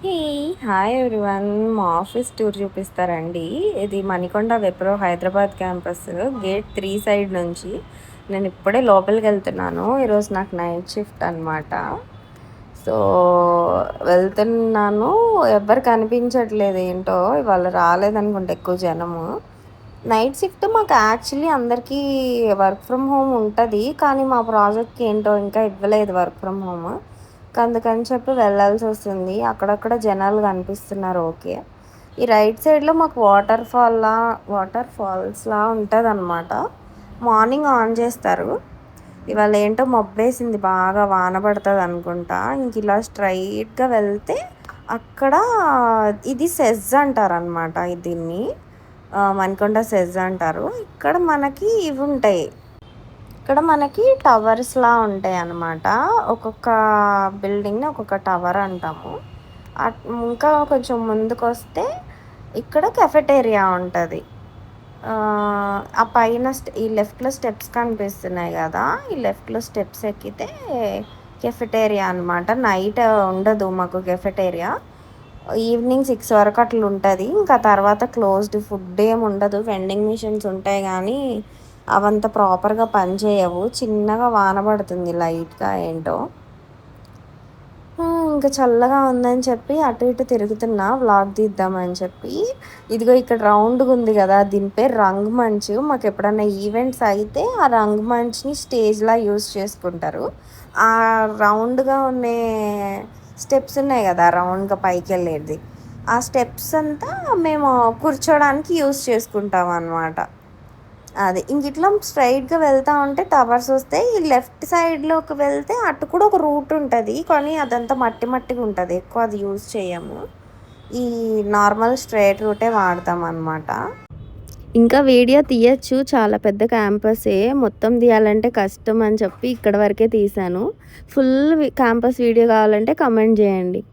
హే! Hi everyone. మా office tour చూపిస్తారండి. ఇది Manikonda Wipro Hyderabad campus gate 3 side నుంచి. నేను ఇప్పుడే లోపలికెళ్తున్నాను. ఈరోజు నాకు నైట్ షిఫ్ట్ అనమాట. సో, వెళ్తున్నాను. ఎవ్వరు కనిపించట్లేదు ఏంటో. ఇవాళ రాలేదనుకుంటా ఎక్కువ జనము. నైట్ షిఫ్ట్ మాకు యాక్చువల్లీ అందరికీ వర్క్ ఫ్రమ్ హోమ్ ఉంటది. కానీ మా ప్రాజెక్ట్‌కి ఏంటో ఇంకా ఇవ్వలేదు వర్క్ ఫ్రమ్ హోమ్. అందుకని చెప్పి వెళ్ళాల్సొస్తుంది. అక్కడక్కడ జనాలు కనిపిస్తున్నారు ఓకే. ఈ రైట్ సైడ్‌లో మాకు వాటర్ ఫాల్స్‌లా ఉంటదనమాట. మార్నింగ్ ఆన్ చేస్తారు. ఇవాళ ఏంటో మబ్బేసింది బాగా వాన పడతదనుకుంటా. ఇంకిలా స్ట్రెయిట్‌గా వెళ్తే అక్కడ ఇది సెజ్ అంటారనమాట దీన్ని. మణికొండ సెజ్ అంటారు. ఇక్కడ మనకి ఇవుంటాయి. ఇక్కడ మనకి టవర్స్‌లా ఉంటాయన్నమాట. ఒక్కొక్క బిల్డింగ్‌ని ఒక్కొక్క టవర్ అంటాము. ఇంకా కొంచెం ముందుకొస్తే ఇక్కడ కెఫెటేరియా ఉంటది. ఆ పైన ఈ లెఫ్ట్‌లో స్టెప్స్ కనిపిస్తున్నాయి గదా! ఈ లెఫ్ట్‌లో స్టెప్స్ ఎక్కితే కెఫెటేరియా అనమాట. నైట్ ఉండదు మాకు కెఫెటేరియా. ఈవినింగ్ 6 వరకు అట్లుంటది. ఇంకా తర్వాత క్లోజ్డ్. ఫుడ్ ఏమి ఉండదు. వెండింగ్ మిషన్స్ ఉంటాయి గానీ, అవంత ప్రాపర్‌గా పనిచేయవు. చిన్నగా వాన పడుతుంది లైట్‌గా ఏంటో. ఇంకా చల్లగా ఉందని చెప్పి అటు ఇటు తిరుగుతున్నా వ్లాగ్ తీద్దామని చెప్పి. ఇదిగో ఇక్కడ రౌండ్‌గా ఉంది గదా! దీని పేరు రంగమంచు. మాకు ఎప్పుడన్నా ఈవెంట్స్ అయితే ఆ రంగమంచుని స్టేజ్‌లా యూజ్ చేసుకుంటారు. ఆ రౌండ్‌గా ఉండే స్టెప్స్ ఉన్నాయి గదా! రౌండ్‌గా పైకెళ్ళేది. ఆ స్టెప్స్ అంతా మేము కూర్చోడానికి యూజ్ చేసుకుంటాం అనమాట. అది. ఇంకిట్లా స్ట్రెయిట్‌గా వెళ్తా ఉంటే టవర్స్ వస్తాయి. ఈ లెఫ్ట్ సైడ్‌లోకి వెళ్తే అటు కూడా ఒక రూట్ ఉంటది. కానీ అదంతా మట్టి మట్టిగా ఉంటది. ఎక్కువ అది యూజ్ చేయము. ఈ నార్మల్ స్ట్రెయిట్ రూటే వాడతామనమాట. ఇంకా వీడియో తీయొచ్చు. చాలా పెద్ద క్యాంపసే. మొత్తం తీయాలంటే కష్టం అని చెప్పి ఇక్కడ వరకే తీశాను. ఫుల్ క్యాంపస్ వీడియో కావాలంటే కమెంట్ చేయండి.